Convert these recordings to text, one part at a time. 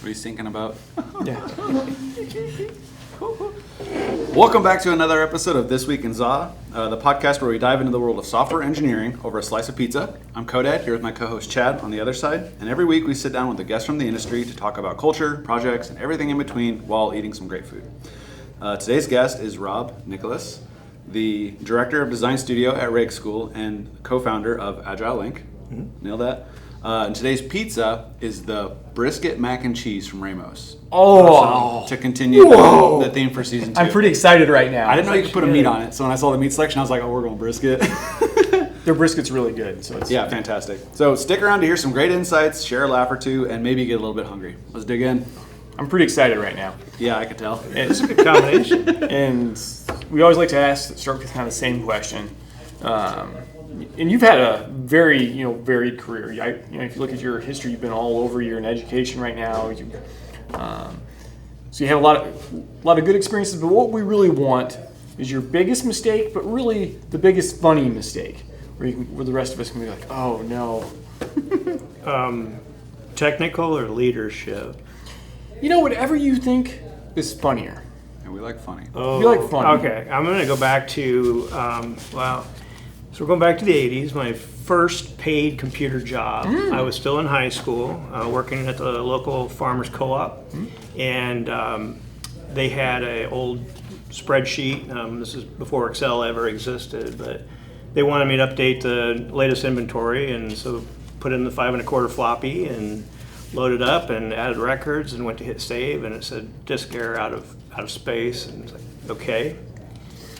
What are you thinking about? Yeah. Welcome back to another episode of This Week in ZA, the podcast where we dive into the world of software engineering over a slice of pizza. I'm Kodad, here with my co-host Chad on the other side, and every week we sit down with a guest from the industry to talk about culture, projects, and everything in between while eating some great food. Today's guest is Rob Nickolaus, the Director of Design Studio at Reg School and co-founder of Agile Link. Mm-hmm. Nailed that. And today's pizza is the brisket mac and cheese from Ramos. Oh! To continue the theme for season 2. I'm pretty excited right now. I didn't know you could put a meat on it, so when I saw the meat selection, I was like, oh, we're going brisket. Their brisket's really good. So it's fantastic. So stick around to hear some great insights, share a laugh or two, and maybe get a little bit hungry. Let's dig in. I'm pretty excited right now. Yeah, I can tell. It's a good combination. And we always like to start with kind of the same question. And you've had a very, varied career. If you look at your history, you've been all over. You're in education right now. So you have a lot of good experiences. But what we really want is your biggest mistake, but really the biggest funny mistake, where the rest of us can be like, oh no. Technical or leadership? Whatever you think is funnier. And we like funny. Oh, we like funny. Okay, I'm going to go back to So we're going back to the 80s, my first paid computer job. I was still in high school, working at the local farmers co-op, and they had an old spreadsheet. This is before Excel ever existed, but they wanted me to update the latest inventory, and so put in the 5 1/4 floppy and loaded up and added records and went to hit save, and it said disk error out of space, and it's like, okay.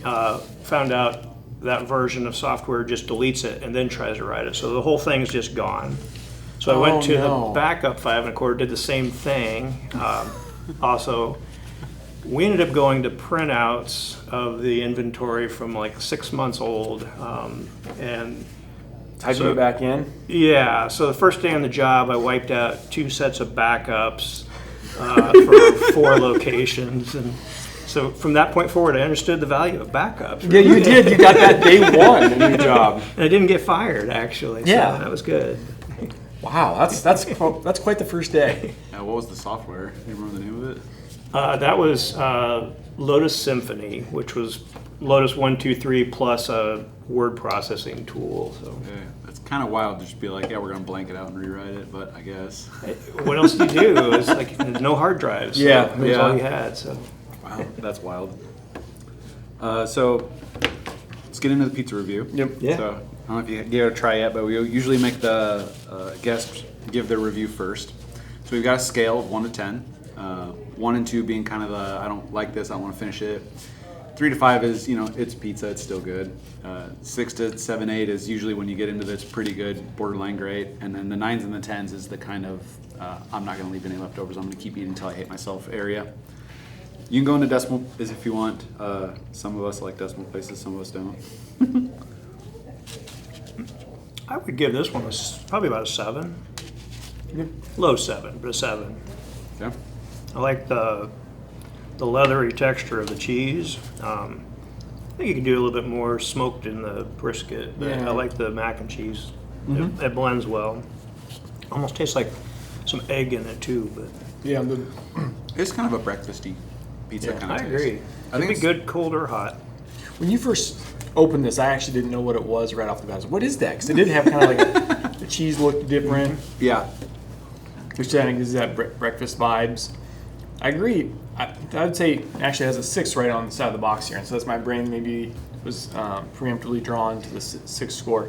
Found out that version of software just deletes it and then tries to write it. So the whole thing's just gone. So I went to the backup 5 1/4, did the same thing. Also, we ended up going to printouts of the inventory from like 6 months old. And Typing it back in? Yeah, so the first day on the job, I wiped out 2 sets of backups for 4 locations. And so from that point forward, I understood the value of backups. Right? Yeah, you did. You got that day one in your job. And I didn't get fired, actually. Yeah. So that was good. Wow, that's quite the first day. What was the software? Do you remember the name of it? That was Lotus Symphony, which was Lotus 1, 2, 3 plus a word processing tool. So That's kind of wild to just be like, yeah, we're going to blank it out and rewrite it, but I guess. What else do you do? It's like there's no hard drives. So Yeah. that's all you had. So. Wow, that's wild. So let's get into the pizza review. Yep. Yeah. So I don't know if you gave it a try yet, but we usually make the guests give their review first. So we've got a scale of 1 to 10. 1 and 2 being kind of I don't like this, I don't want to finish it. 3 to 5 is, it's pizza, it's still good. 6 to 7, 8 is usually when you get into this pretty good, borderline great. And then the 9s and the 10s is the kind of, I'm not going to leave any leftovers, I'm going to keep eating until I hate myself area. You can go into decimal if you want. Some of us like decimal places, some of us don't. I would give this one probably about a 7. Low 7, but a 7. Okay. I like the leathery texture of the cheese. I think you can do a little bit more smoked in the brisket, but Yeah. I like the mac and cheese. It blends well. Almost tastes like some egg in it too, but Yeah, It's kind of a breakfasty pizza kind of I taste. agree. I It'd think be good cold or hot. when you first opened this, I actually didn't know what it was right off the bat. I was like, what is that? Because it did have kind of like the cheese looked different, Yeah. which I think is that breakfast vibes. I agree. I'd say it actually has a 6 right on the side of the box here, and so that's my brain maybe was preemptively drawn to the 6 score.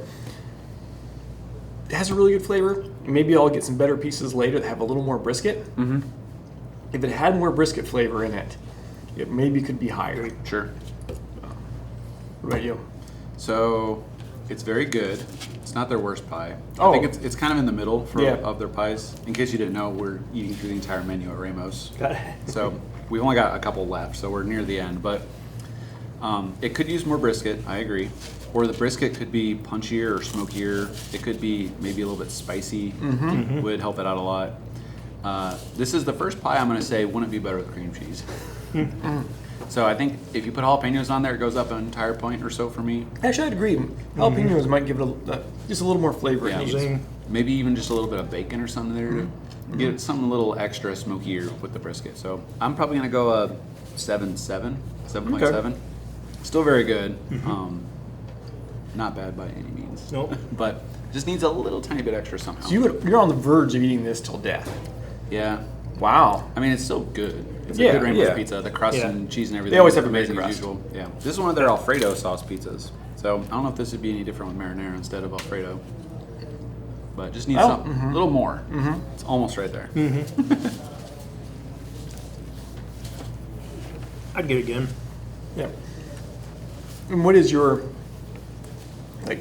It has a really good flavor. Maybe I'll get some better pieces later that have a little more brisket. Mm-hmm. If it had more brisket flavor in it, it maybe could be higher. Sure. What about you? So it's very good. It's not their worst pie. Oh. I think it's kind of in the middle Yeah. of their pies. In case you didn't know, we're eating through the entire menu at Ramos. Got it. So we've only got a couple left, so we're near the end. But it could use more brisket, I agree. Or the brisket could be punchier or smokier. It could be maybe a little bit spicy. Mm-hmm. Would help it out a lot. This is the first pie I'm going to say wouldn't be better with cream cheese. So I think if you put jalapenos on there, it goes up an entire point or so for me. Actually, I'd agree. Jalapenos might give it just a little more flavor. Yeah. It needs. Maybe even just a little bit of bacon or something there. Get something a little extra smokier with the brisket. So I'm probably gonna go a 7.7. Still very good. Not bad by any means. Nope. But just needs a little tiny bit extra somehow. So you're on the verge of eating this till death. Yeah. Wow. I mean, it's still good. It's a Yeah, good Rainbow yeah. pizza. The crust Yeah. and cheese and everything. They always is have amazing amazing as crust. usual. Yeah. This is one of their Alfredo sauce pizzas. So I don't know if this would be any different with marinara instead of Alfredo. But just needs a little more. It's almost right there. I'd get it again. Yeah. And what is your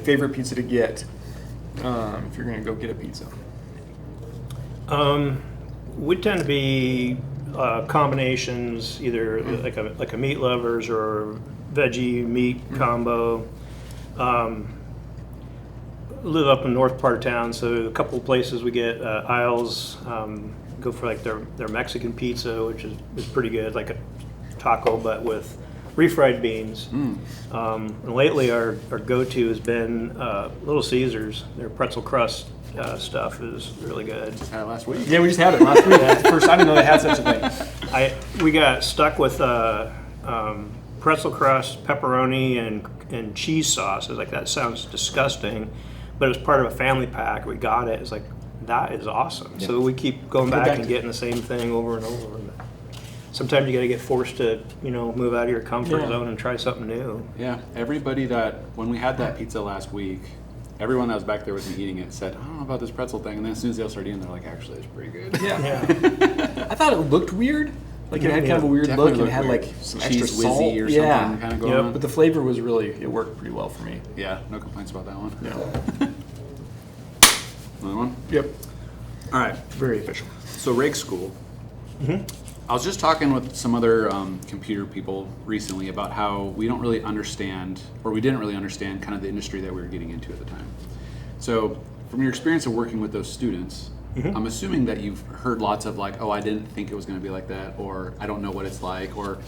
favorite pizza to get if you're gonna go get a pizza? Would tend to be combinations, either like a meat lovers or veggie meat combo. Live up in north part of town, so a couple of places we get Isles. Go for like their Mexican pizza, which is pretty good, like a taco but with refried beans. And lately our go-to has been Little Caesars. Their pretzel crust stuff is really good. Had it last week. Yeah, we just had it last week. That's the first I didn't know they had such a thing. We got stuck with pretzel crust, pepperoni, and cheese sauce. I was like, that sounds disgusting, but it was part of a family pack. We got it. It's like, that is awesome. So we keep going back and getting the same thing over and over. Sometimes you got to get forced to, move out of your comfort zone and try something new. Yeah, everybody when we had that pizza last week, everyone that was back there with me eating it said, I don't know about this pretzel thing. And then as soon as they all started eating, they're like, actually, it's pretty good. Yeah. I thought it looked weird. Like it had kind of a weird Definitely look and it had looked like weird. some Cheese extra salt. whizzy or something kind of going on. But the flavor was it worked pretty well for me. Yeah, no complaints about that one. Yeah. Another one? Yep. All right. Very official. So Rig School. I was just talking with some other computer people recently about how we don't really understand, or we didn't really understand, kind of the industry that we were getting into at the time. So from your experience of working with those students, I'm assuming that you've heard lots of like, oh, I didn't think it was going to be like that, or I don't know what it's like, or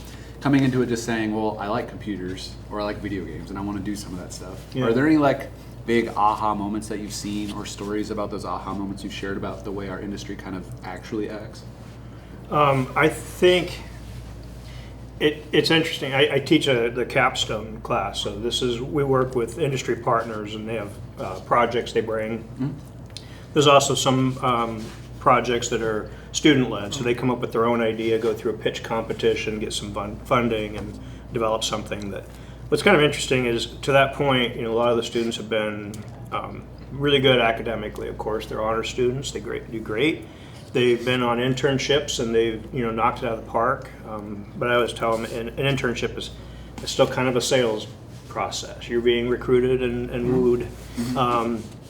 coming into it just saying, well, I like computers, or I like video games, and I want to do some of that stuff. Yeah. Are there any like big aha moments that you've seen, or stories about those aha moments you've shared about the way our industry kind of actually acts? I think it's interesting. I teach the capstone class, so we work with industry partners, and they have projects they bring. There's also some projects that are student-led, so they come up with their own idea, go through a pitch competition, get some funding, and develop something that. What's kind of interesting is, to that point, a lot of the students have been really good academically. Of course, they're honor students; they do great. They've been on internships and they've knocked it out of the park. But I always tell them an internship is still kind of a sales process. You're being recruited and wooed.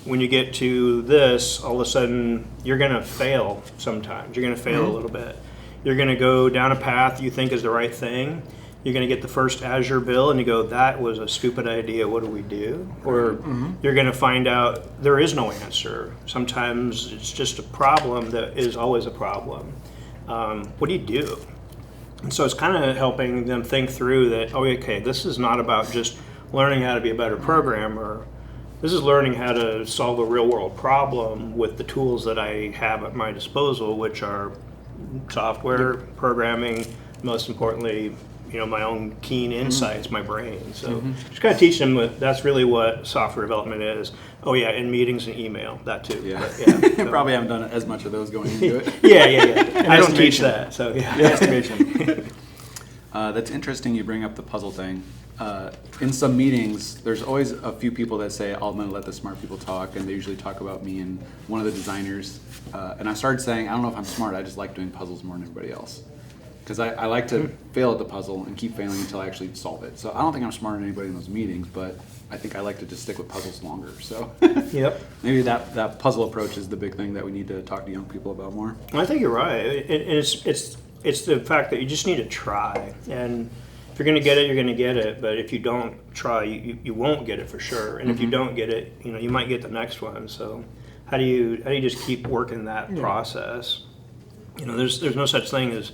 When you get to this, all of a sudden you're going to fail sometimes. You're going to fail a little bit. You're going to go down a path you think is the right thing. You're going to get the first Azure bill and you go, that was a stupid idea, what do we do? Or you're going to find out there is no answer. Sometimes it's just a problem that is always a problem. What do you do? And so it's kind of helping them think through that, oh, okay, this is not about just learning how to be a better programmer. This is learning how to solve a real world problem with the tools that I have at my disposal, which are software, programming, most importantly, my own keen insights, my brain. So just kind of teach them that's really what software development is. Oh yeah, and meetings and email, that too. Yeah. But, So. Probably haven't done as much of those going into it. Yeah. I don't teach that, so yeah. Estimation. That's interesting you bring up the puzzle thing. In some meetings, there's always a few people that say, I'm going to let the smart people talk, and they usually talk about me and one of the designers. And I started saying, I don't know if I'm smart, I just like doing puzzles more than everybody else. Because I like to fail at the puzzle and keep failing until I actually solve it. So I don't think I'm smarter than anybody in those meetings, but I think I like to just stick with puzzles longer. So Yep. maybe that puzzle approach is the big thing that we need to talk to young people about more. I think you're right. It's the fact that you just need to try, and if you're going to get it, you're going to get it. But if you don't try, you won't get it for sure. And if you don't get it, you might get the next one. So how do you just keep working that process? There's no such thing as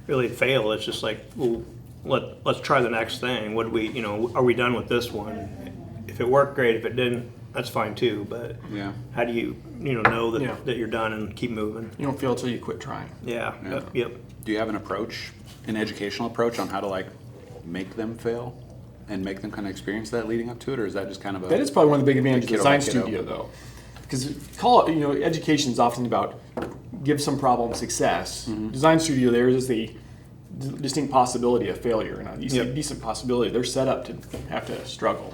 really fail. It's just like, well, let's try the next thing. What do we, are we done with this one? If it worked, great. If it didn't, that's fine too. But Yeah. how do you know that, Yeah. that you're done and keep moving? You don't fail till you quit trying. Yeah. Yeah. Yep. Do you have an approach, an educational approach on how to like make them fail and make them kind of experience that leading up to it, or is that just kind of a That is probably one of the big advantages of kiddo Design by kiddo. Studio, though, because education is often about give some problem success. Design Studio, there is the distinct possibility of failure, and a Yep. decent possibility. They're set up to have to struggle.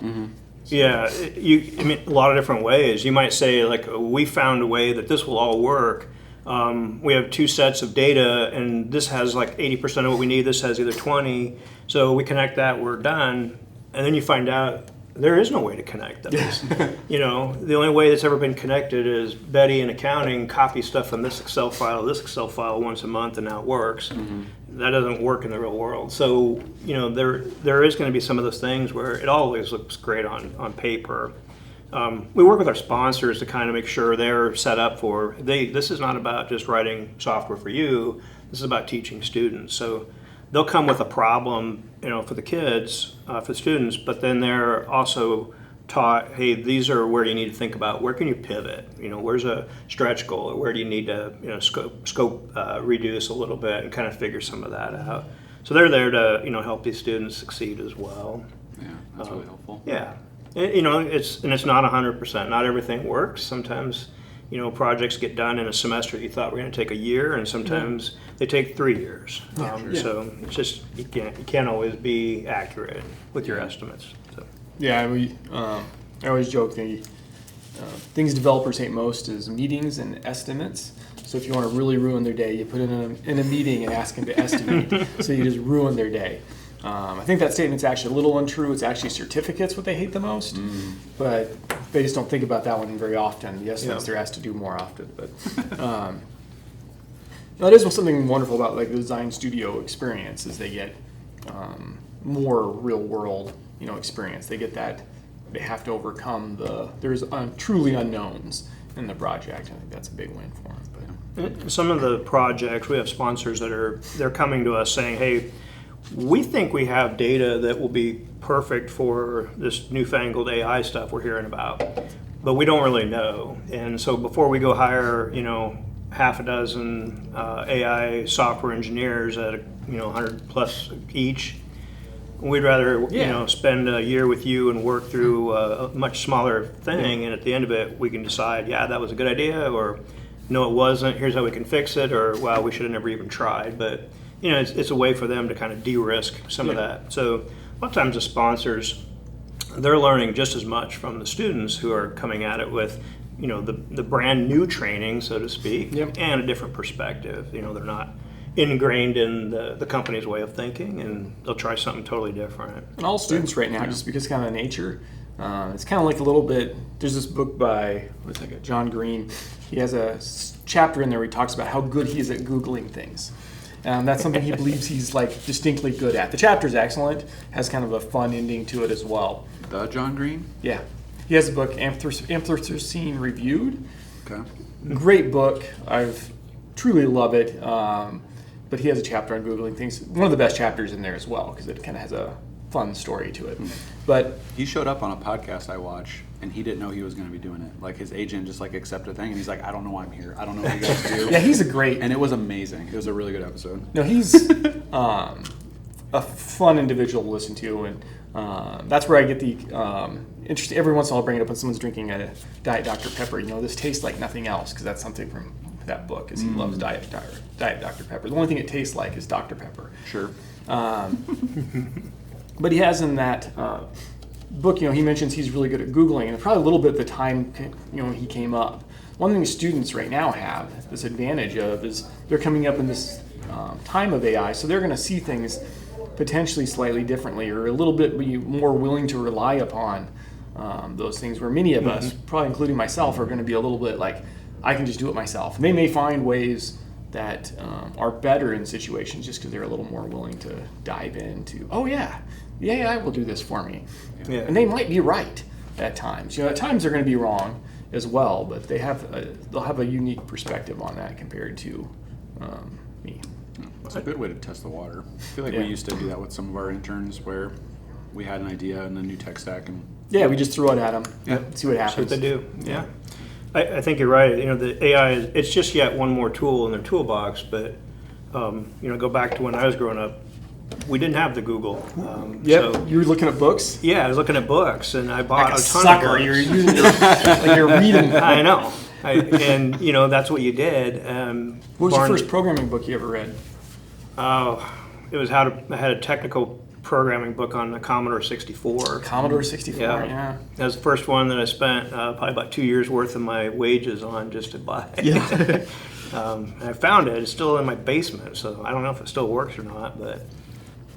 Yeah, I mean, a lot of different ways. You might say, like, we found a way that this will all work. We have 2 sets of data, and this has like 80% of what we need. This has either 20. So we connect that, we're done. And then you find out there is no way to connect those. The only way that's ever been connected is Betty in accounting copy stuff from this Excel file to this Excel file once a month, and now it works. That doesn't work in the real world. So, there is going to be some of those things where it always looks great on paper. We work with our sponsors to kind of make sure they're set up for, this is not about just writing software for you, this is about teaching students. So they'll come with a problem, for the kids, for the students, but then they're also taught, hey, these are where you need to think about, where can you pivot? Where's a stretch goal, or where do you need to, scope reduce a little bit and kind of figure some of that out. So they're there to, help these students succeed as well. Yeah, that's really helpful. Yeah. It's not 100%. Not everything works. Sometimes, projects get done in a semester that you thought were going to take a year, and sometimes they take 3 years. So it's just you can't always be accurate with your estimates. So. Yeah, I always joke the things developers hate most is meetings and estimates. So if you want to really ruin their day, you put in a meeting and ask them to estimate. So you just ruin their day. I think that statement's actually a little untrue. It's actually certificates what they hate the most, but they just don't think about that one very often. The estimates they're asked to do more often. But that is something wonderful about like the Design Studio experience is they get more real world experience. They get that they have to overcome there's truly unknowns in the project. I think that's a big win for them. But Some of the projects, we have sponsors they're coming to us saying, hey, we think we have data that will be perfect for this newfangled AI stuff we're hearing about, but we don't really know. And so before we go hire, half a dozen AI software engineers at 100 plus each, we'd rather spend a year with you and work through a much smaller thing, and at the end of it, we can decide, yeah, that was a good idea, or no, it wasn't. Here's how we can fix it, or wow, we should have never even tried. But it's a way for them to kind of de-risk some of that. So a lot of times the sponsors, they're learning just as much from the students who are coming at it with, the brand new training, so to speak, and a different perspective. They're not ingrained in the company's way of thinking, and they'll try something totally different. And all students right now, just because kind of nature, it's kind of like a little bit, there's this book by, John Green. He has a chapter in there where he talks about how good he is at Googling things. That's something he believes he's like distinctly good at. The chapter's excellent, has kind of a fun ending to it as well. The John Green? Yeah. He has a book, Anthropocene Reviewed. Okay. Great book. I've truly love it. But he has a chapter on Googling things. One of the best chapters in there as well, because it kind of has a fun story to it. But he showed up on a podcast I watch, and he didn't know he was going to be doing it. Like his agent just like accepted a thing, and he's like, I don't know why I'm here. I don't know what you guys do. yeah, he's a great. And it was amazing. It was a really good episode. No, he's a fun individual to listen to, and that's where I get the interest. Every once in a while, I'll bring it up when someone's drinking a Diet Dr. Pepper. This tastes like nothing else, because that's something from that book. Is he loves Diet Dr. Pepper. The only thing it tastes like is Dr. Pepper. Sure. But he has in that book, he mentions he's really good at Googling, and probably a little bit the time, he came up. One thing students right now have this advantage of is they're coming up in this time of AI, so they're going to see things potentially slightly differently, or a little bit more willing to rely upon those things, where many of us, probably including myself, are going to be a little bit like, I can just do it myself. And they may find ways that are better in situations just because they're a little more willing to dive into, the AI will do this for me. Yeah. And they might be right at times. At times they're going to be wrong as well, but they'll have a unique perspective on that compared to me. That's a good way to test the water. I feel like we used to do that with some of our interns, where we had an idea and a new tech stack, and Yeah, we just threw it at them. Yeah. See what That's happens. what they do. Yeah. I think you're right. The AI it's just yet one more tool in their toolbox. But go back to when I was growing up, we didn't have the Google. Yep. So, You were looking at books. yeah, I was looking at books, and I bought Like a a ton sucker. of books. You're using like you're reading. I know. And that's what you did. What was your first programming book you ever read? It was I had a technical programming book on the Commodore 64. Commodore 64. Yeah. That was the first one that I spent probably about 2 years worth of my wages on just to buy. Yeah. And I found it. It's still in my basement, so I don't know if it still works or not. But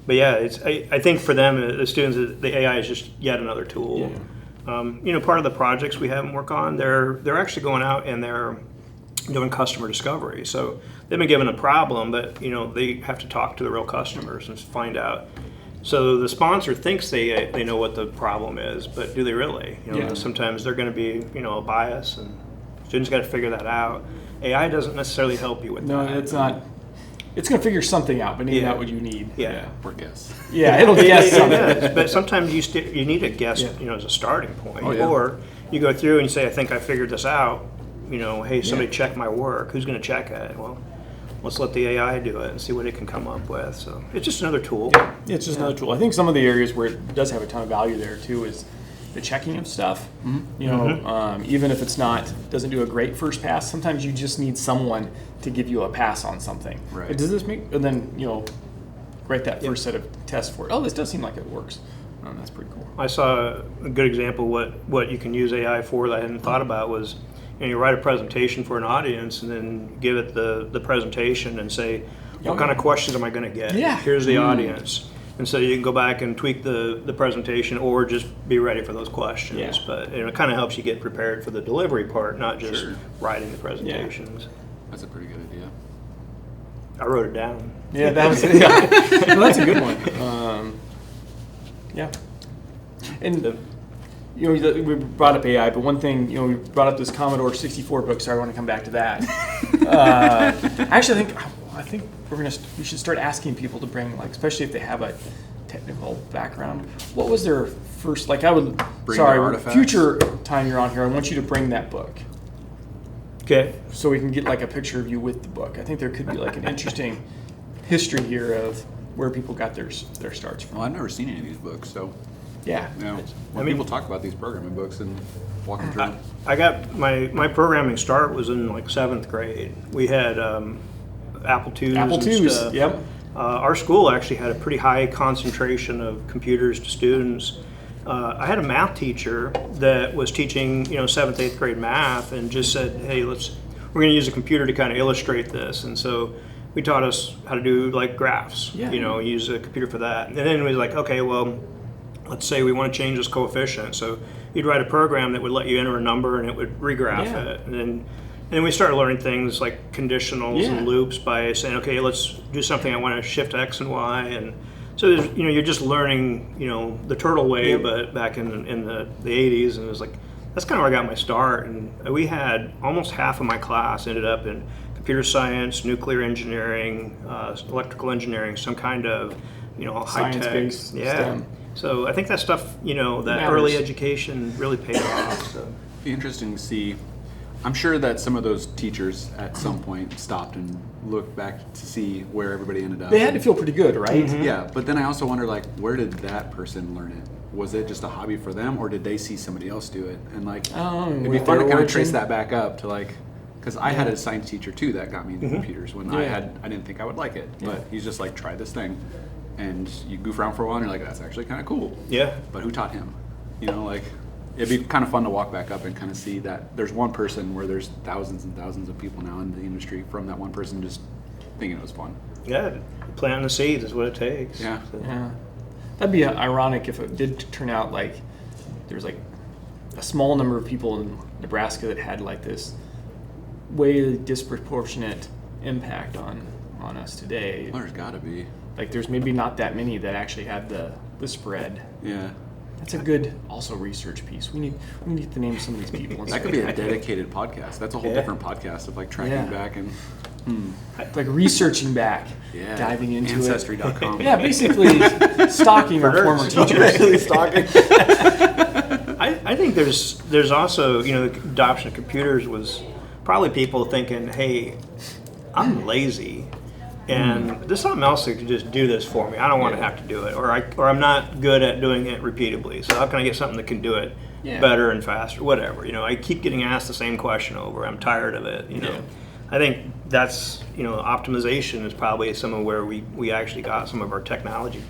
yeah, I think for them, the students, the AI is just yet another tool. Yeah. Part of the projects we have them work on, they're actually going out and they're doing customer discovery. So they've been given a problem, but they have to talk to the real customers and find out. So the sponsor thinks they know what the problem is, but do they really? Yeah. Sometimes they're going to be a bias, and students got to figure that out. AI doesn't necessarily help you with No, that. it's not. It's going to figure something out, but maybe not what you need. Yeah. or guess. Yeah, it'll guess something. It is, but sometimes you need a guess, as a starting point. Oh, yeah. Or you go through and you say, I think I figured this out. Hey, somebody check my work. Who's going to check it? Well, let's let the AI do it and see what it can come up with. So it's just another tool. Yeah, it's just another tool. I think some of the areas where it does have a ton of value there too is the checking of stuff. Even if it's doesn't do a great first pass, sometimes you just need someone to give you a pass on something. Right. Does this make? And then write that first set of tests for it. Oh, this does seem like it works. Oh, that's pretty cool. I saw a good example what you can use AI for that I hadn't thought about was you write a presentation for an audience and then give it the presentation and say, what kind of questions am I going to get? Yeah. Here's the audience. And so you can go back and tweak the presentation or just be ready for those questions. Yeah. But it kind of helps you get prepared for the delivery part, not just writing the presentations. That's a pretty good idea. I wrote it down. Yeah, that was well, that's a good one. Yeah, and we brought up AI, but one thing we brought up this Commodore 64 book. Sorry, I want to come back to that. Actually, I think we should start asking people to bring, especially if they have a technical background. What was their first? I would. Bring sorry, their artifacts. future time you're on here, I want you to bring that book. Okay. So we can get a picture of you with the book. I think there could be an interesting history here of where people got their starts from. Well, I've never seen any of these books, so Yeah. when people talk about these programming books and walking through them. I got my programming start was in 7th grade. We had Apple IIs. Apple and IIs, stuff. yep. Our school actually had a pretty high concentration of computers to students. I had a math teacher that was teaching 7th, 8th grade math and just said, hey, we're going to use a computer to kind of illustrate this. And so we taught us how to do graphs, Yeah. Use a computer for that. And then it was okay, well, let's say we want to change this coefficient. So you'd write a program that would let you enter a number and it would regraph Yeah. it. And then we started learning things like conditionals Yeah. and loops by saying, okay, let's do something. I want to shift X and Y. And so you're just learning, the turtle way, Yep. but back in the 80s. And it was that's kind of where I got my start. And we had almost half of my class ended up in computer science, nuclear engineering, electrical engineering, some kind of, high tech. Science-based STEM. So I think that stuff, that Matters. early education really paid off. So. Be interesting to see. I'm sure that some of those teachers at some point stopped and looked back to see where everybody ended up. They had to feel pretty good, right? Yeah, but then I also wonder, where did that person learn it? Was it just a hobby for them, or did they see somebody else do it? And it'd be with fun to their kind of trace origin. that back up to because I had a science teacher too that got me into computers when I Yeah. didn't think I would like it, but he's just try this thing, and you goof around for a while, and you're that's actually kind of cool. Yeah. But who taught him? It'd be kind of fun to walk back up and kind of see that there's one person where there's thousands and thousands of people now in the industry from that one person just thinking it was fun. Yeah, planting the seeds is what it takes. Yeah. So. Yeah. That'd be ironic if it did turn out there's a small number of people in Nebraska that had this way disproportionate impact on us today. Well, there's got to be. There's maybe not that many that actually had the spread. Yeah. That's a good also research piece. We need to name some of these people. That could be a dedicated podcast. That's a whole different podcast of tracking Yeah. back and Like researching back, Yeah. diving into Ancestry.com. it. Yeah, basically stalking our former teachers. Stalking. I think there's also, the adoption of computers was probably people thinking, hey, I'm lazy, and there's something else that could just do this for me. I don't want to have to do it, or I'm not good at doing it repeatably. So how can I get something that can do it better and faster, whatever? I keep getting asked the same question over. I'm tired of it. I think that's optimization is probably some of where we actually got some of our technology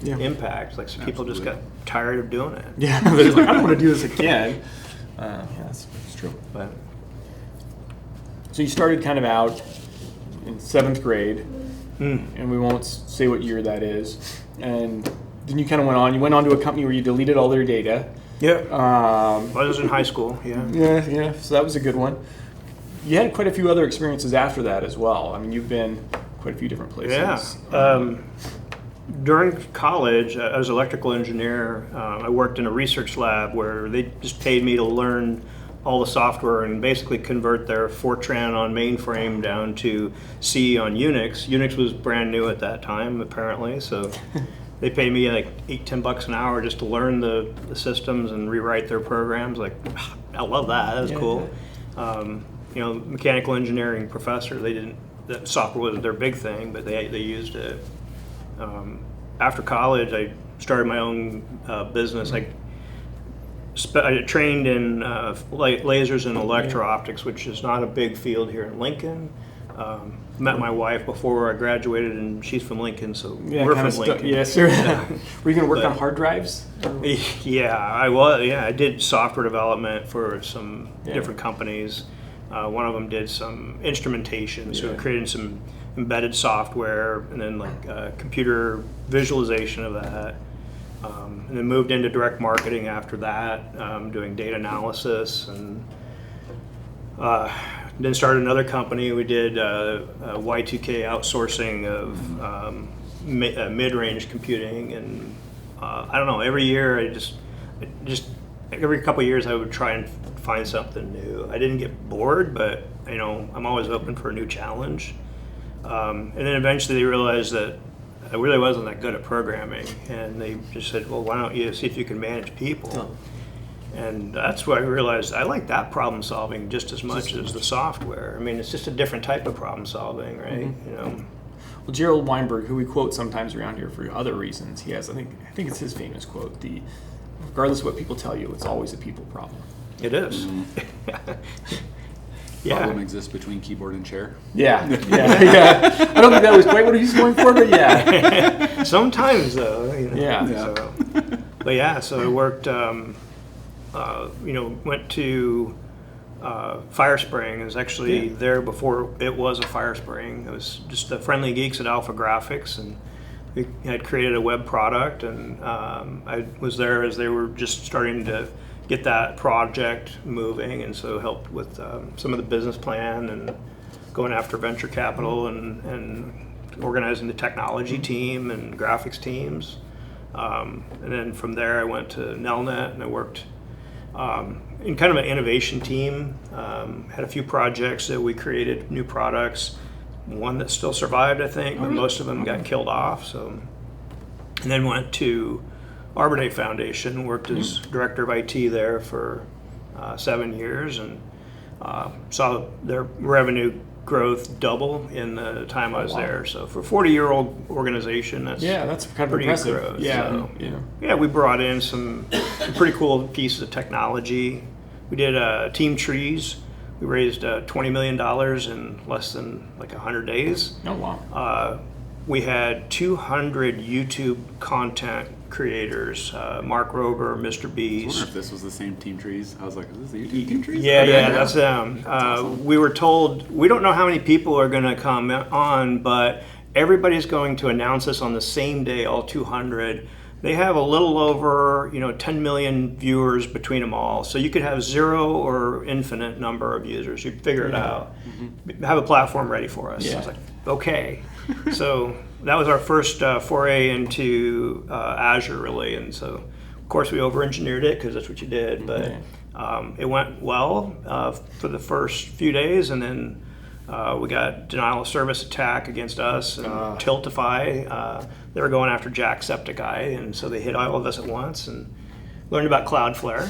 impact. Like some people just got tired of doing it. Yeah, they're just like, I don't want to do this again. Yeah, that's true. But So you started kind of out in 7th grade, and we won't say what year that is. And then you kind of went on to a company where you deleted all their data. yeah, I was in high school. Yeah. Yeah, so that was a good one. You had quite a few other experiences after that as well. I mean, you've been quite a few different places. Yeah. During college, I was an electrical engineer. I worked in a research lab where they just paid me to learn all the software and basically convert their Fortran on mainframe down to C on Unix. Unix was brand new at that time, apparently, so they paid me like $8-10 an hour just to learn the systems and rewrite their programs. Like, I love that. That was cool. Mechanical engineering professor, that software wasn't their big thing, but they used it. After college, I started my own business. I trained in lasers and electro-optics, which is not a big field here in Lincoln. Met my wife before I graduated, and she's from Lincoln, so we're from Lincoln. Yes, sir. Were you going to work on hard drives? Yeah, I was. Yeah, I did software development for some different companies. One of them did some instrumentation, so creating some embedded software, and then computer visualization of that. And then moved into direct marketing after that, doing data analysis, and then started another company. We did Y2K outsourcing of mid-range computing, and I don't know. Every year, I just every couple of years, I would try and find something new. I didn't get bored, but I'm always open for a new challenge. And then eventually, they realized that I really wasn't that good at programming, and they just said, well, why don't you see if you can manage people? And that's where I realized I like that problem solving just as much as the software. I mean, it's just a different type of problem solving, right? Well, Gerald Weinberg, who we quote sometimes around here for other reasons, he has, I think it's his famous quote, regardless of what people tell you, it's always a people problem. It is. Problem exists between keyboard and chair. Yeah. I don't think that was quite what he was going for, but yeah. Sometimes, though. Yeah. So, but yeah, so I worked, went to Fire Spring. I was actually there before it was a Fire Spring. It was just the friendly geeks at Alpha Graphics, and we had created a web product, and I was there as they were just starting to get that project moving, and so helped with some of the business plan and going after venture capital and organizing the technology team and graphics teams. And then from there I went to Nelnet, and I worked in kind of an innovation team. Had a few projects that we created, new products. One that still survived, I think, but most of them got killed off. So, and then went to Arbor Day Foundation, worked as director of IT there for 7 years, and saw their revenue growth double in the time I was there. So for a 40-year-old organization, that's kind of pretty impressive. growth. Yeah, so, we brought in some pretty cool pieces of technology. We did Team Trees. We raised $20 million in less than 100 days. Oh, wow. We had 200 YouTube content creators, Mark Rober, Mr. Beast. I wonder if this was the same Team Trees. I was like, is this the YouTube Team Trees? Yeah, that's them. Awesome. We were told, we don't know how many people are going to come on, but everybody's going to announce this on the same day, all 200. They have a little over 10 million viewers between them all. So you could have zero or infinite number of users. You'd figure it out. Mm-hmm. Have a platform ready for us. Yeah. I was like, okay. So that was our first foray into Azure, really. And so, of course, we over-engineered it because that's what you did. But it went well for the first few days. And then We got denial of service attack against us and Tiltify. They were going after Jacksepticeye, and so they hit all of us at once and learned about Cloudflare.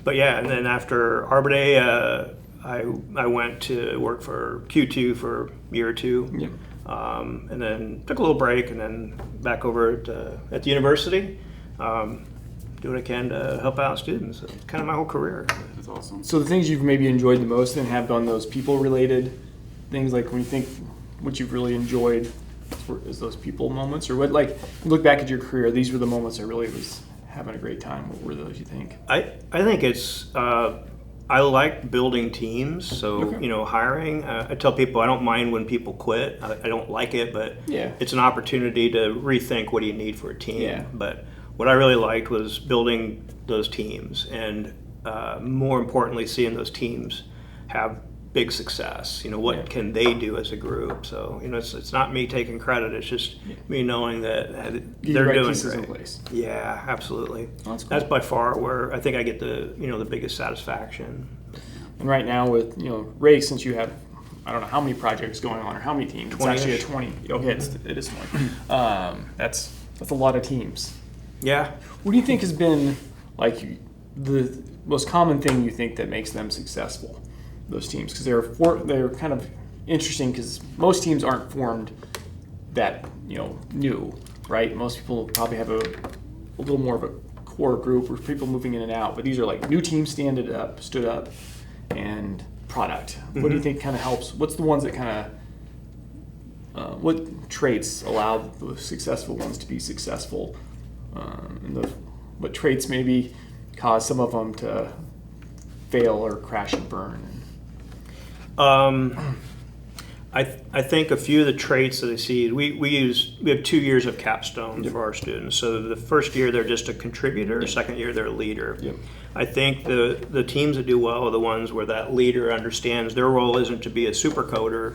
But yeah, and then after Arbor Day, I went to work for Q2 for a year or two. Yep. And then took a little break, and then back over at the university. Do what I can to help out students. It's kind of my whole career. That's awesome. So the things you've maybe enjoyed the most and have done those people-related things, like when you think what you've really enjoyed is those people moments, or what, like, look back at your career, these were the moments I really was having a great time. What were those, you think? I think it's I like building teams, so hiring. I tell people I don't mind when people quit. I don't like it, but it's an opportunity to rethink what do you need for a team. Yeah. But what I really liked was building those teams, and more importantly, seeing those teams have big success. What can they do as a group? So it's not me taking credit. It's just me knowing that they're doing great. In place. Yeah, absolutely. Well, that's cool. That's by far where I think I get the biggest satisfaction. And right now with Ray, since you have, I don't know how many projects going on or how many teams. It's actually a 20. Okay, it is 20. That's a lot of teams. Yeah. What do you think has been like the most common thing you think that makes them successful? Those teams, because they're kind of interesting, because most teams aren't formed that new, right? Most people probably have a little more of a core group or people moving in and out, but these are like new teams stood up, and product. What do you think kind of helps? What's the ones that kind of what traits allow the successful ones to be successful, and what traits maybe cause some of them to fail or crash and burn? I think a few of the traits that I see, we have 2 years of capstone for our students. So the first year they're just a contributor, second year they're a leader. Yep. I think the teams that do well are the ones where that leader understands their role isn't to be a super coder,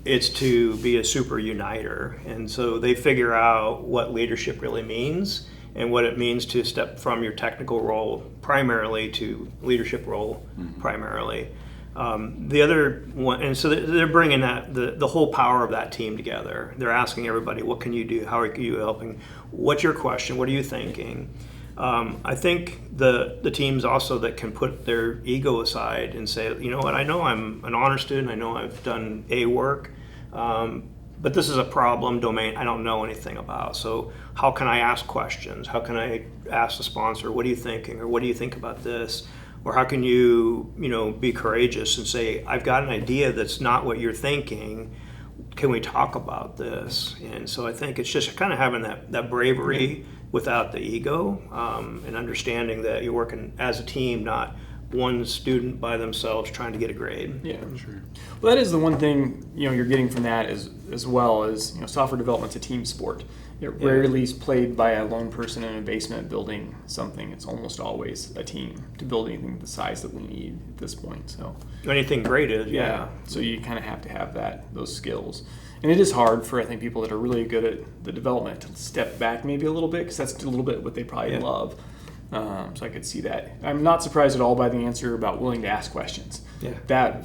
it's to be a super uniter. And so they figure out what leadership really means and what it means to step from your technical role primarily to leadership role primarily. The other one, and so they're bringing the whole power of that team together. They're asking everybody, what can you do? How are you helping? What's your question? What are you thinking? I think the teams also that can put their ego aside and say, you know what, I know I'm an honor student. I know I've done A work, but this is a problem domain I don't know anything about. So how can I ask questions? How can I ask the sponsor, what are you thinking? Or what do you think about this? Or how can you be courageous and say, I've got an idea that's not what you're thinking. Can we talk about this? And so I think it's just kind of having that bravery without the ego, and understanding that you're working as a team, not one student by themselves trying to get a grade. Yeah, sure. Well, that is the one thing you're getting from that as well as software development's a team sport. It rarely is played by a lone person in a basement building something. It's almost always a team to build anything the size that we need at this point. So anything great is So you kind of have to have those skills, and it is hard for I think people that are really good at the development to step back maybe a little bit, because that's a little bit what they probably love. So I could see that. I'm not surprised at all by the answer about willing to ask questions. Yeah. That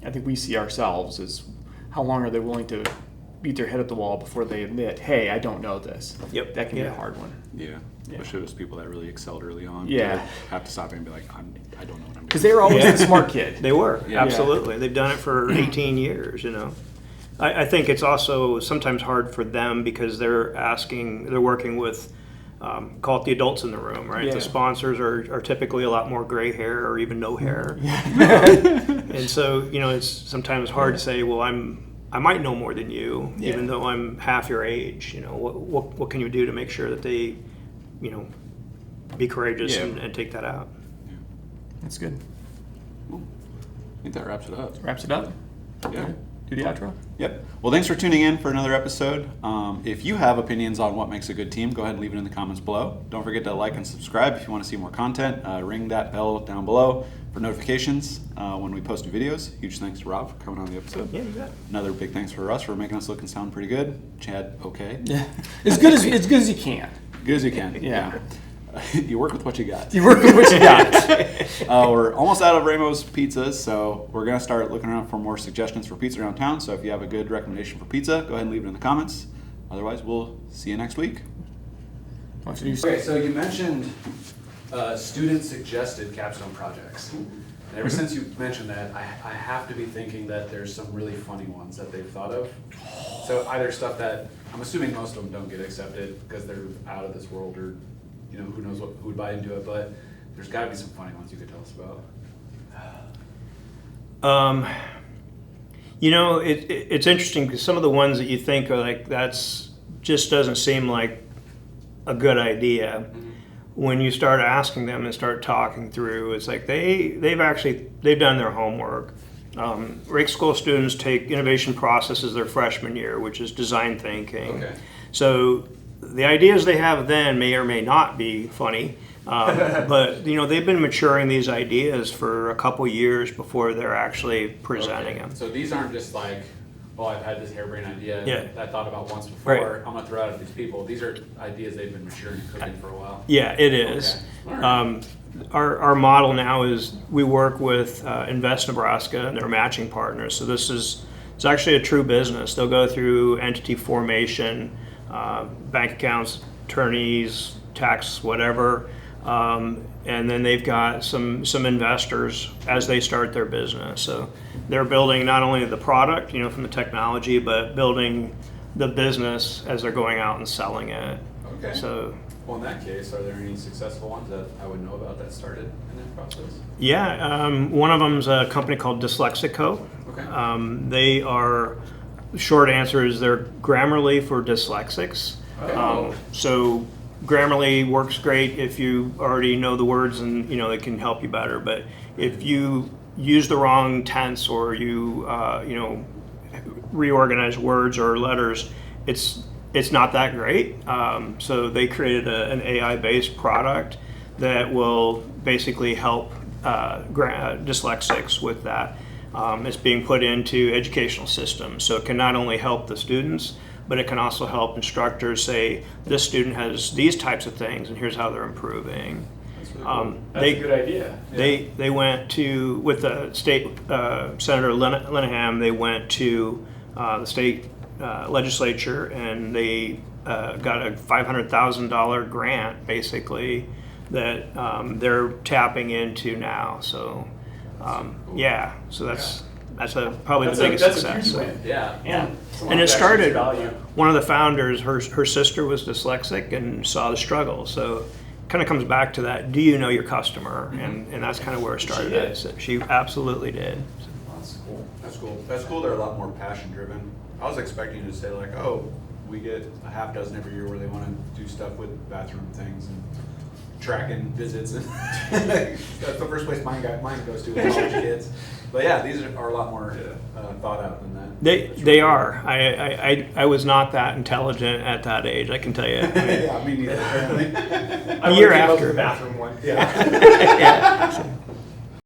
I think we see ourselves as how long are they willing to beat their head at the wall before they admit, hey, I don't know this. Yep. That can be a hard one. Yeah. Especially those people that really excelled early on. Yeah. Have to stop and be like, I don't know what I'm doing. Because they were always the smart kid. They were, Yeah. absolutely. They've done it for 18 years, I think it's also sometimes hard for them because they're working with, call it the adults in the room, right? Yeah. The sponsors are typically a lot more gray hair or even no hair. And so, it's sometimes hard to say, well, I might know more than you, even though I'm half your age. What can you do to make sure that they, be courageous and take that out? That's good. Cool. I think that wraps it up. Wraps it up. Yeah. Do the outro. Yep. Well, thanks for tuning in for another episode. If you have opinions on what makes a good team, go ahead and leave it in the comments below. Don't forget to like and subscribe if you want to see more content. Ring that bell down below for notifications when we post new videos. Huge thanks to Rob for coming on the episode. Yeah, you bet. Another big thanks for Russ for making us look and sound pretty good. Chad, okay. Yeah. As good as you can. Good as you can. Yeah. You work with what you got. You work with what you got. We're almost out of Ramo's pizzas, so we're going to start looking around for more suggestions for pizza around town. So if you have a good recommendation for pizza, go ahead and leave it in the comments. Otherwise, we'll see you next week. Okay, so you mentioned student-suggested capstone projects. And ever since you mentioned that, I have to be thinking that there's some really funny ones that they've thought of. So either stuff that, I'm assuming most of them don't get accepted because they're out of this world, or who knows who would buy into it, but there's got to be some funny ones you could tell us about. It's interesting because some of the ones that you think are like, that's just doesn't seem like a good idea. When you start asking them and start talking through, it's like they've done their homework. Rake School students take innovation processes their freshman year, which is design thinking. Okay. So the ideas they have then may or may not be funny, but they've been maturing these ideas for a couple years before they're actually presenting them. So these aren't just like, oh, I've had this harebrained idea that I thought about once before. Right. I'm gonna throw out at these people. These are ideas they've been maturing and cooking for a while. Yeah, it is. Okay. All right. Our model now is we work with Invest Nebraska and their matching partners. So it's actually a true business. They'll go through entity formation, bank accounts, attorneys, tax, whatever, and then they've got some investors as they start their business. So they're building not only the product, from the technology, but building the business as they're going out and selling it. Okay. So. Well, in that case, are there any successful ones that I would know about that started in that process? Yeah, one of them's a company called Dyslexico. Okay. They are, short answer is they're Grammarly for dyslexics. Okay. So Grammarly works great if you already know the words and they can help you better. But if you use the wrong tense or you reorganize words or letters, it's not that great. So they created an AI-based product that will basically help dyslexics with that. It's being put into educational systems, so it can not only help the students, but it can also help instructors say, this student has these types of things, and here's how they're improving. That's really cool. That's a good idea. They went to, with the state Senator Linehan, they went to the state legislature, and they got a $500,000 grant, basically, that they're tapping into now. So, so that's probably the biggest that's success. A huge win. Yeah. And it started, value. one of the founders, her sister was dyslexic and saw the struggle. So it kind of comes back to that, do you know your customer? And that's kind of where it started. did. So she absolutely did. That's cool. That's cool. That's cool. They're a lot more passion driven. I was expecting you to say like, oh, we get a half dozen every year where they want to do stuff with bathroom things and tracking visits, and that's the first place mine goes to with college kids. But yeah, these are a lot more thought out than that. They are. I was not that intelligent at that age, I can tell you. Yeah, me neither. Apparently. A year after. The bathroom one. Yeah. Yeah.